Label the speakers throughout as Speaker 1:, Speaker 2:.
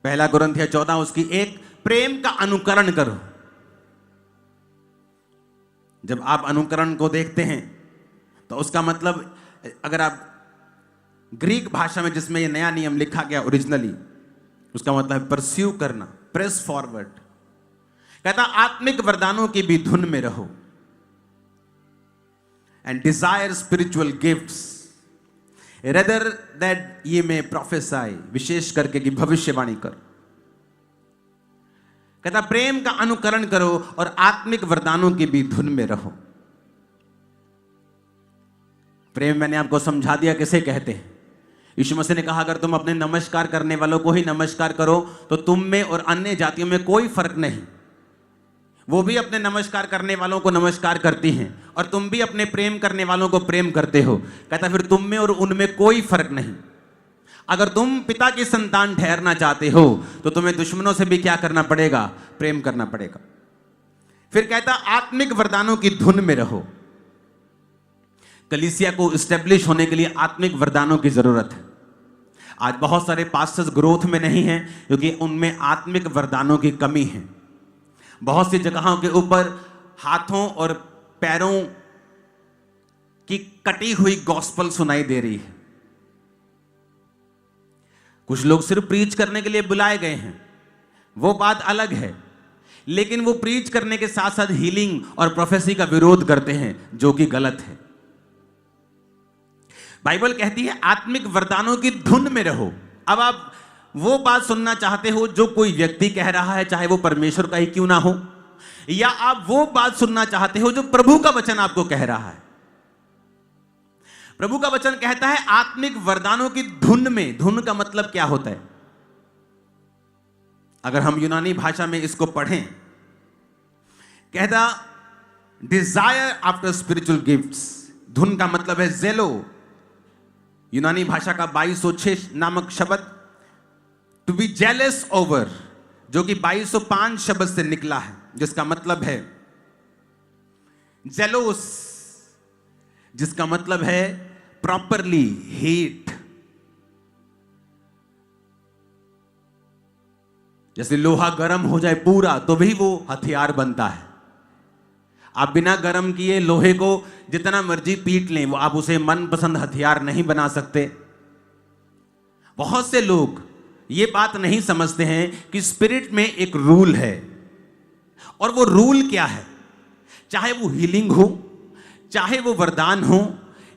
Speaker 1: पहला कुरिन्थियों 14 उसकी 1, प्रेम का अनुकरण करो। जब आप अनुकरण को देखते हैं तो उसका मतलब, अगर आप ग्रीक भाषा में जिसमें ये नया नियम लिखा गया ओरिजिनली, उसका मतलब है परस्यू करना, प्रेस फॉरवर्ड। कहता आत्मिक वरदानों की भी धुन में रहो and desire spiritual gifts rather that ये में प्रोफेसाई, विशेष करके कि भविष्यवाणी कर। कहता प्रेम का अनुकरण करो और आत्मिक वरदानों की भी धुन में रहो। प्रेम मैंने आपको समझा दिया किसे कहते हैं। यीशु मसीह ने कहा अगर तुम अपने नमस्कार करने वालों को ही नमस्कार करो तो तुम में और अन्य जातियों में कोई फर्क नहीं। वो भी अपने नमस्कार करने वालों को नमस्कार करती हैं और तुम भी अपने प्रेम करने वालों को प्रेम करते हो। कहता फिर तुम में और उनमें कोई फर्क नहीं। अगर तुम पिता की संतान ठहरना चाहते हो तो तुम्हें दुश्मनों से भी क्या करना पड़ेगा? प्रेम करना पड़ेगा। फिर कहता आत्मिक वरदानों की धुन में रहो। कलीसिया को इस्टेब्लिश होने के लिए आत्मिक वरदानों की जरूरत है। आज बहुत सारे पास्टर्स ग्रोथ में नहीं हैं क्योंकि उनमें आत्मिक वरदानों की कमी है। बहुत सी जगहों के ऊपर हाथों और पैरों की कटी हुई गॉस्पल सुनाई दे रही है। कुछ लोग सिर्फ प्रीच करने के लिए बुलाए गए हैं, वो बात अलग है, लेकिन वो प्रीच करने के साथ साथ हीलिंग और प्रोफेसी का विरोध करते हैं, जो कि गलत है। बाइबल कहती है आत्मिक वरदानों की धुन में रहो। अब आप वो बात सुनना चाहते हो जो कोई व्यक्ति कह रहा है, चाहे वो परमेश्वर का ही क्यों ना हो, या आप वो बात सुनना चाहते हो जो प्रभु का वचन आपको कह रहा है। प्रभु का वचन कहता है आत्मिक वरदानों की धुन में। धुन का मतलब क्या होता है? अगर हम यूनानी भाषा में इसको पढ़ें, कहता डिजायर आफ्टर स्पिरिचुअल गिफ्ट्स। धुन का मतलब है जेलो। यूनानी भाषा का 2206 नामक शब्द टू बी जेलस ओवर, जो कि 2205 शब्द से निकला है, जिसका मतलब है जेलोस, जिसका मतलब है प्रॉपरली हीट। जैसे लोहा गर्म हो जाए पूरा तो भी वो हथियार बनता है। आप बिना गर्म किए लोहे को जितना मर्जी पीट लें, वो आप उसे मनपसंद हथियार नहीं बना सकते। बहुत से लोग ये बात नहीं समझते हैं कि स्पिरिट में एक रूल है, और वो रूल क्या है? चाहे वो हीलिंग हो, चाहे वो वरदान हो,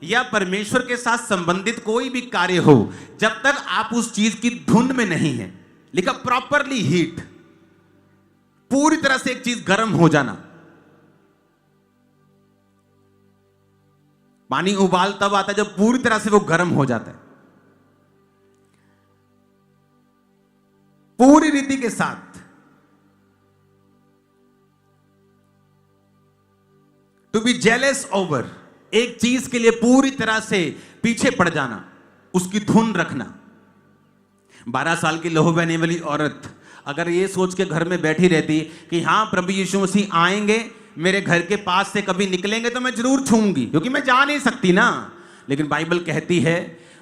Speaker 1: या परमेश्वर के साथ संबंधित कोई भी कार्य हो, जब तक आप उस चीज की धुन में नहीं है, लिखा प्रॉपरली हीट, पूरी तरह से एक चीज गर्म हो जाना। पानी उबाल तब आता है जब पूरी तरह से वो गर्म हो जाता है, पूरी रीति के साथ। टू बी जेलस ओवर, एक चीज के लिए पूरी तरह से पीछे पड़ जाना, उसकी धुन रखना। 12 साल की लहू बहने वाली औरत अगर ये सोच के घर में बैठी रहती कि हाँ प्रभु यीशु मसीह आएंगे, मेरे घर के पास से कभी निकलेंगे तो मैं जरूर छूंगी, क्योंकि मैं जा नहीं सकती ना। लेकिन बाइबल कहती है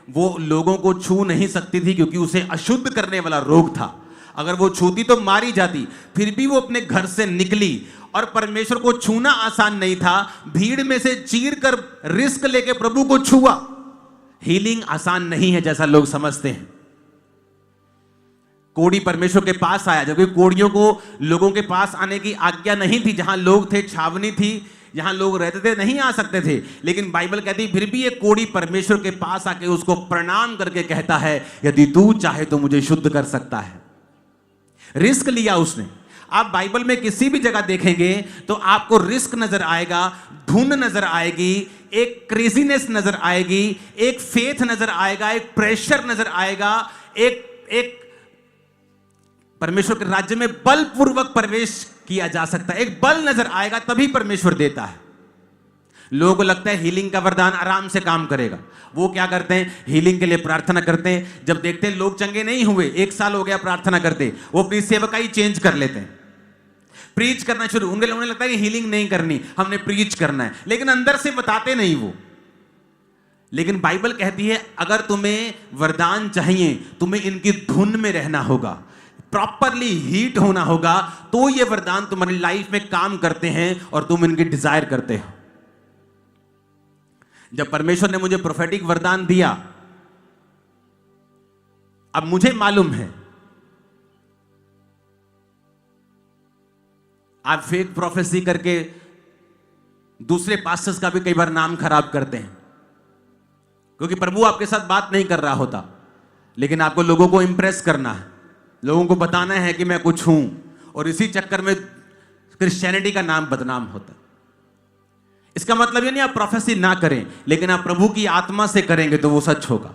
Speaker 1: वो लोगों को छू नहीं सकती थी क्योंकि उसे अशुद्ध करने वाला रोग था। अगर वो छूती तो मारी जाती। फिर भी वो अपने घर से निकली, और परमेश्वर को छूना आसान नहीं था। भीड़ में से चीर कर रिस्क लेके प्रभु को छुआ। हीलिंग आसान नहीं है जैसा लोग समझते हैं। कोढ़ी परमेश्वर के पास आया, जबकि कोढ़ियों को लोगों के पास आने की आज्ञा नहीं थी। जहां लोग थे, छावनी थी, जहां लोग रहते थे, नहीं आ सकते थे। लेकिन बाइबल कहती फिर भी ये कोढ़ी परमेश्वर के पास आके उसको प्रणाम करके कहता है यदि तू चाहे तो मुझे शुद्ध कर सकता है। रिस्क लिया उसने। आप बाइबल में किसी भी जगह देखेंगे तो आपको रिस्क नजर आएगा, धुन नजर आएगी, एक क्रेजीनेस नजर आएगी, एक फेथ नजर आएगा, एक प्रेशर नजर आएगा, एक परमेश्वर के राज्य में बलपूर्वक प्रवेश किया जा सकता है। एक बल नजर आएगा, तभी परमेश्वर देता है। लोगों को लगता है हीलिंग का वरदान आराम से काम करेगा। वो क्या करते हैं? हीलिंग के लिए प्रार्थना करते हैं। जब देखते हैं लोग चंगे नहीं हुए, 1 साल हो गया प्रार्थना करते, वो अपनी सेवकाई चेंज कर लेते हैं, प्रीच करना शुरू। उन्हें लगता है कि हीलिंग नहीं करनी, हमने प्रीच करना है, लेकिन अंदर से बताते नहीं वो। लेकिन बाइबल कहती है अगर तुम्हें वरदान चाहिए, तुम्हें इनकी धुन में रहना होगा। प्रॉपरली हीट होना होगा, तो ये वरदान तुम्हारी लाइफ में काम करते हैं और तुम इनकी डिजायर करते हो। जब परमेश्वर ने मुझे प्रोफेटिक वरदान दिया, अब मुझे मालूम है आप फेक प्रोफेसी करके दूसरे पास्टर्स का भी कई बार नाम खराब करते हैं, क्योंकि प्रभु आपके साथ बात नहीं कर रहा होता, लेकिन आपको लोगों को इंप्रेस करना है, लोगों को बताना है कि मैं कुछ हूं, और इसी चक्कर में क्रिश्चियनिटी का नाम बदनाम होता है। इसका मतलब ये नहीं आप प्रोफेसी ना करें, लेकिन आप प्रभु की आत्मा से करेंगे तो वो सच होगा।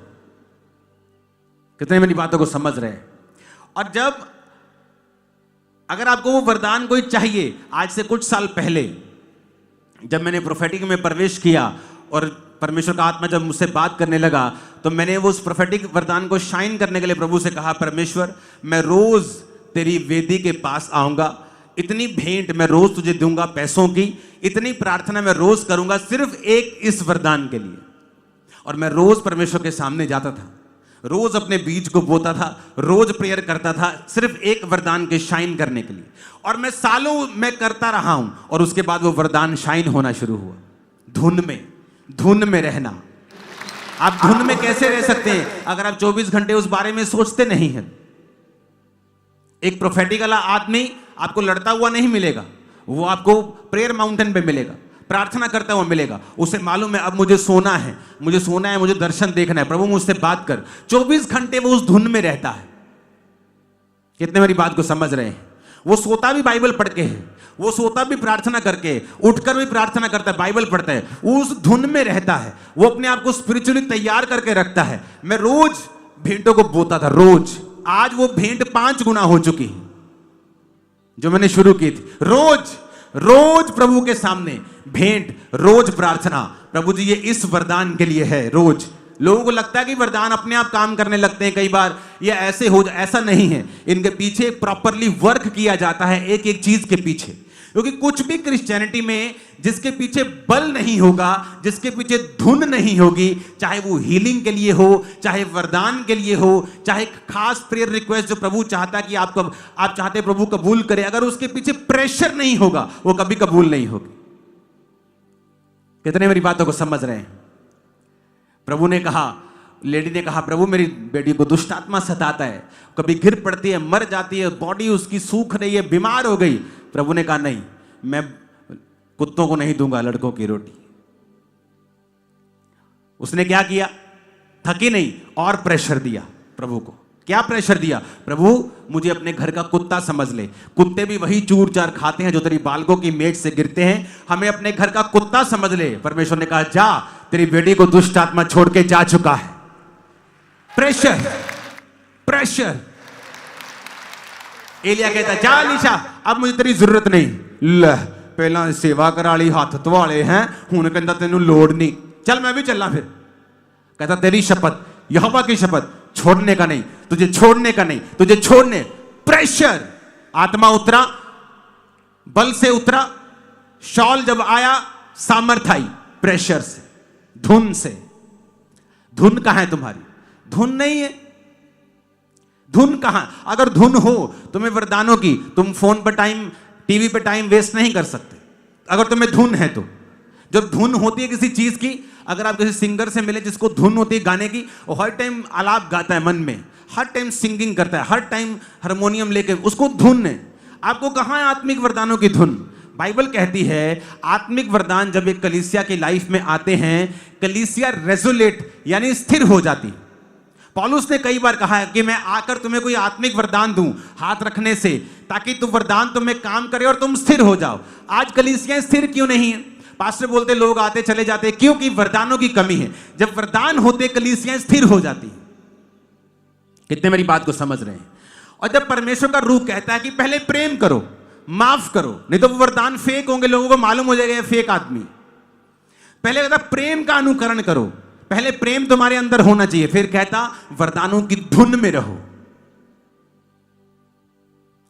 Speaker 1: कितने मेरी बातों को समझ रहे हैं? और जब अगर आपको वो वरदान कोई चाहिए, आज से कुछ साल पहले जब मैंने प्रोफेटिक में प्रवेश किया और परमेश्वर का आत्मा जब मुझसे बात करने लगा, तो मैंने वो उस प्रोफेटिक वरदान को शाइन करने के लिए प्रभु से कहा, परमेश्वर मैं रोज तेरी वेदी के पास आऊंगा, इतनी भेंट मैं रोज तुझे दूंगा पैसों की, इतनी प्रार्थना मैं रोज करूंगा सिर्फ एक इस वरदान के लिए। और मैं रोज परमेश्वर के सामने जाता था, रोज अपने बीज को बोता था, रोज प्रेयर करता था सिर्फ एक वरदान के शाइन करने के लिए। और मैं सालों में करता रहा हूं, और उसके बाद वो वरदान शाइन होना शुरू हुआ। धुन में रहना। आप धुन में कैसे रह सकते हैं अगर आप 24 घंटे उस बारे में सोचते नहीं हैं? एक प्रोफेटिक वाला आदमी आपको लड़ता हुआ नहीं मिलेगा, वो आपको प्रेयर माउंटेन पे मिलेगा, प्रार्थना करता हुआ मिलेगा। उसे मालूम है अब मुझे सोना है, मुझे दर्शन देखना है, प्रभु मुझसे बात कर। 24 घंटे वो उस धुन में रहता है। कितने मेरी बात को समझ रहे हैं? वो सोता भी बाइबल पढ़ के है, वो सोता भी प्रार्थना करके, उठकर भी प्रार्थना करता है, बाइबल पढ़ता है, उस धुन में रहता है, वो अपने आप को स्पिरिचुअली तैयार करके रखता है। मैं रोज भेंटों को बोता था, रोज। आज वो भेंट 5 गुना हो चुकी है जो मैंने शुरू की थी। रोज प्रभु के सामने भेंट, रोज प्रार्थना। प्रभु जी ये इस वरदान के लिए है। रोज लोगों को लगता है कि वरदान अपने आप काम करने लगते हैं, कई बार ये ऐसे हो जाए, ऐसा नहीं है। इनके पीछे प्रॉपरली वर्क किया जाता है, एक एक चीज के पीछे। क्योंकि कुछ भी क्रिश्चियनिटी में जिसके पीछे बल नहीं होगा, जिसके पीछे धुन नहीं होगी, चाहे वो हीलिंग के लिए हो, चाहे वरदान के लिए हो, चाहे खास प्रेयर रिक्वेस्ट जो प्रभु चाहता कि आप चाहते प्रभु कबूल करे, अगर उसके पीछे प्रेशर नहीं होगा वो कभी कबूल नहीं होगी। कितने मेरी बातों को समझ रहे हैं? प्रभु ने कहा, लेडी ने कहा, प्रभु मेरी बेटी को दुष्ट आत्मा सताता है, कभी गिर पड़ती है, मर जाती है, बॉडी उसकी सूख रही है, बीमार हो गई। प्रभु ने कहा नहीं, मैं कुत्तों को नहीं दूंगा लड़कों की रोटी। उसने क्या किया? थकी नहीं, और प्रेशर दिया प्रभु को। क्या प्रेशर दिया? प्रभु मुझे अपने घर का कुत्ता समझ ले, कुत्ते भी वही चूर चार खाते हैं जो तेरी बालकों की मेज से गिरते हैं, हमें अपने घर का कुत्ता समझ ले। परमेश्वर ने कहा जा, तेरी बेटी को दुष्ट आत्मा छोड़ के जा चुका है। प्रेशर। एलिया कहता जा अलीशा, अब मुझे तेरी जरूरत नहीं। ले पहला सेवा करा ली, हाथ धवाले हैं, हुण कहता तेनू लोड़ नहीं, चल मैं भी चलना। फिर कहता तेरी शपथ, यहोवा की शपथ, छोड़ने का नहीं, तुझे छोड़ने का नहीं, तुझे छोड़ने। प्रेशर। आत्मा उतरा, बल से उतरा, शॉल जब आया सामर्थ आई, प्रेशर से, धुन से। धुन कहां है तुम्हारी? धुन नहीं है। धुन कहां? अगर धुन हो तुम्हें वरदानों की, तुम फोन पर टाइम, टीवी पे टाइम वेस्ट नहीं कर सकते। अगर तुम्हें धुन है तो, जब धुन होती है किसी चीज की, अगर आप किसी सिंगर से मिले जिसको धुन होती है गाने की, वो हर टाइम आलाप गाता है मन में, हर टाइम सिंगिंग करता है, हर टाइम हारमोनियम लेके, उसको धुन है। आपको कहां है आत्मिक वरदानों की धुन? बाइबल कहती है आत्मिक वरदान जब एक कलीसिया की लाइफ में आते हैं, कलीसिया रेजोलेट यानी स्थिर हो जाती। पौलुस ने कई बार कहा है कि मैं आकर तुम्हें कोई आत्मिक वरदान दूं हाथ रखने से, ताकि तुम वरदान तुम्हें काम करे और तुम स्थिर हो जाओ। आज कलीसियां स्थिर क्यों नहीं है? पास्टर बोलते लोग आते चले जाते, क्योंकि वरदानों की कमी है। जब वरदान होते कलीसियां स्थिर हो जाती। कितने मेरी बात को समझ रहे हैं? और जब परमेश्वर का रूह कहता है कि पहले प्रेम करो, माफ करो, नहीं तो वो वरदान फेक होंगे, लोगों को मालूम हो जाएगा फेक आदमी। पहले कहता प्रेम का अनुकरण करो, पहले प्रेम तुम्हारे अंदर होना चाहिए। फिर कहता वरदानों की धुन में रहो,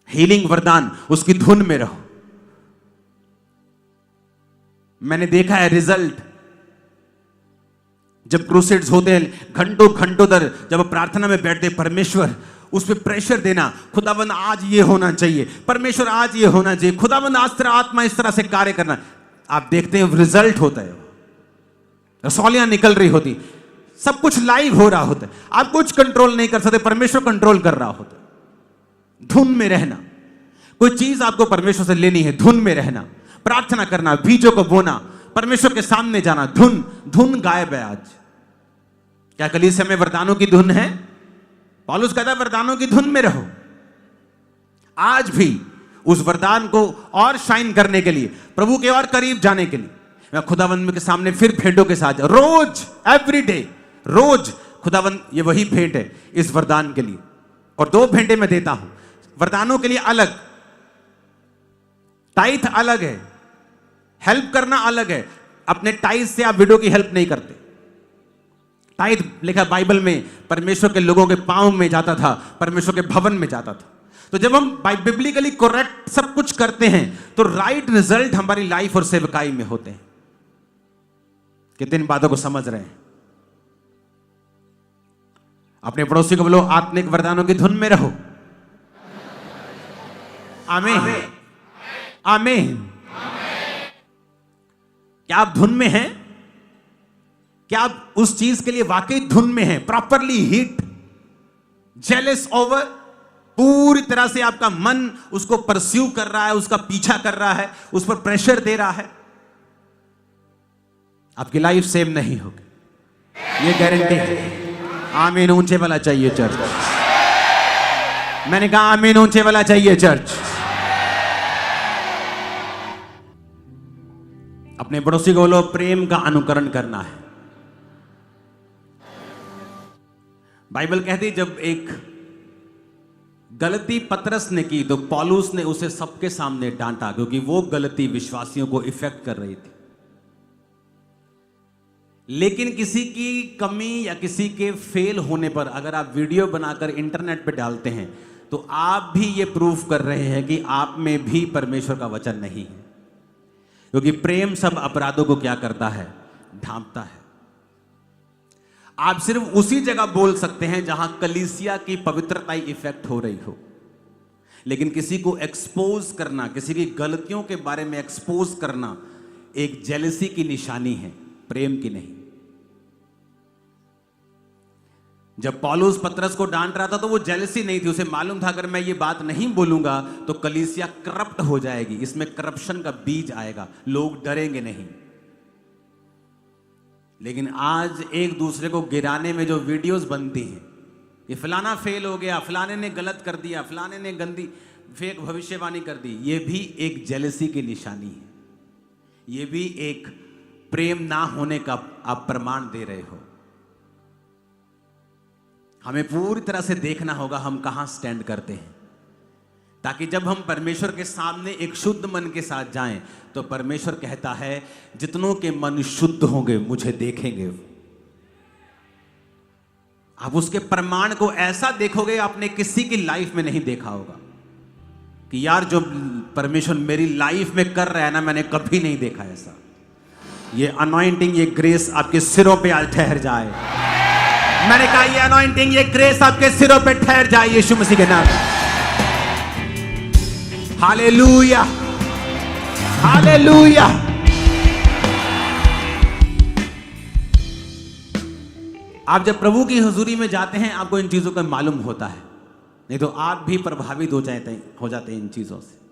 Speaker 1: हीलिंग वरदान उसकी धुन में रहो। मैंने देखा है रिजल्ट, जब क्रूसेड्स होते हैं घंटों घंटों तक, जब प्रार्थना में बैठते, परमेश्वर उस पर प्रेशर देना, खुदाबंद आज ये होना चाहिए, परमेश्वर आज ये होना चाहिए, खुदाबंद आज तेरा आत्मा इस तरह से कार्य करना। आप देखते हैं रिजल्ट होता है, रसौलियां निकल रही होती, सब कुछ लाइव हो रहा होता है। आप कुछ कंट्रोल नहीं कर सकते, परमेश्वर कंट्रोल कर रहा होता है। धुन में रहना, कोई चीज आपको परमेश्वर से लेनी है, धुन में रहना, प्रार्थना करना, बीजों को बोना, परमेश्वर के सामने जाना। धुन गायब है आज। क्या कलीसिया में वरदानों की धुन है? पौलुस कहता है वरदानों की धुन में रहो। आज भी उस वरदान को और शाइन करने के लिए, प्रभु के और करीब जाने के लिए, मैं खुदावंद के सामने फिर भेंटों के साथ रोज, एवरी डे, रोज खुदावंद, ये वही भेंट है इस वरदान के लिए। और 2 भेंटें मैं देता हूं वरदानों के लिए अलग, टाइथ अलग है, हेल्प करना अलग है। अपने टाइथ से आप विडो की हेल्प नहीं करते। टाइथ लिखा बाइबल में परमेश्वर के लोगों के पांव में जाता था, परमेश्वर के भवन में जाता था। तो जब हम बिब्लिकली करेक्ट सब कुछ करते हैं तो राइट रिजल्ट हमारी लाइफ और सेवकाई में होते हैं। कितनी बातों को समझ रहे हैं? अपने पड़ोसी को बोलो आत्मिक वरदानों की धुन में रहो। आमीन, आमीन। क्या आप धुन में हैं? क्या आप उस चीज के लिए वाकई धुन में हैं? प्रॉपरली हिट, जेलस ओवर, पूरी तरह से आपका मन उसको परस्यू कर रहा है, उसका पीछा कर रहा है, उस पर प्रेशर दे रहा है, आपकी लाइफ सेम नहीं होगी, ये गारंटी है। आमीन ऊंचे वाला चाहिए चर्च। मैंने कहा आमीन ऊंचे वाला चाहिए चर्च। अपने पड़ोसी को बोलो प्रेम का अनुकरण करना है। बाइबल कहती जब एक गलती पतरस ने की तो पौलुस ने उसे सबके सामने डांटा, क्योंकि वो गलती विश्वासियों को इफेक्ट कर रही थी। लेकिन किसी की कमी या किसी के फेल होने पर अगर आप वीडियो बनाकर इंटरनेट पे डालते हैं तो आप भी ये प्रूफ कर रहे हैं कि आप में भी परमेश्वर का वचन नहीं है, क्योंकि प्रेम सब अपराधों को क्या करता है? ढांपता है। आप सिर्फ उसी जगह बोल सकते हैं जहां कलीसिया की पवित्रता इफेक्ट हो रही हो, लेकिन किसी को एक्सपोज करना, किसी की गलतियों के बारे में एक्सपोज करना एक जेलसी की निशानी है, प्रेम की नहीं। जब पौलुस पतरस को डांट रहा था तो वो जेलसी नहीं थी, उसे मालूम था अगर मैं ये बात नहीं बोलूंगा तो कलीसिया करप्ट हो जाएगी, इसमें करप्शन का बीज आएगा, लोग डरेंगे नहीं। लेकिन आज एक दूसरे को गिराने में जो वीडियोस बनती हैं, ये फलाना फेल हो गया, फलाने ने गलत कर दिया, फलाने ने गंदी फेक भविष्यवाणी कर दी, ये भी एक जेलसी की निशानी है, ये भी एक प्रेम ना होने का आप प्रमाण दे रहे हो। हमें पूरी तरह से देखना होगा हम कहां स्टैंड करते हैं, ताकि जब हम परमेश्वर के सामने एक शुद्ध मन के साथ जाएं तो परमेश्वर कहता है जितनों के मन शुद्ध होंगे मुझे देखेंगे। आप उसके प्रमाण को ऐसा देखोगे आपने किसी की लाइफ में नहीं देखा होगा कि यार जो परमेश्वर मेरी लाइफ में कर रहा है ना, मैंने कभी नहीं देखा ऐसा। ये अनॉइंटिंग, ये ग्रेस आपके सिरों पे आज ठहर जाए। मैंने कहा ये अनॉइंटिंग, ये ग्रेस आपके सिरों पे ठहर जाए यीशु मसीह के नाम। Hallelujah, hallelujah. आप जब प्रभु की हुजूरी में जाते हैं आपको इन चीजों का मालूम होता है, नहीं तो आप भी प्रभावित हो जाते हैं इन चीजों से।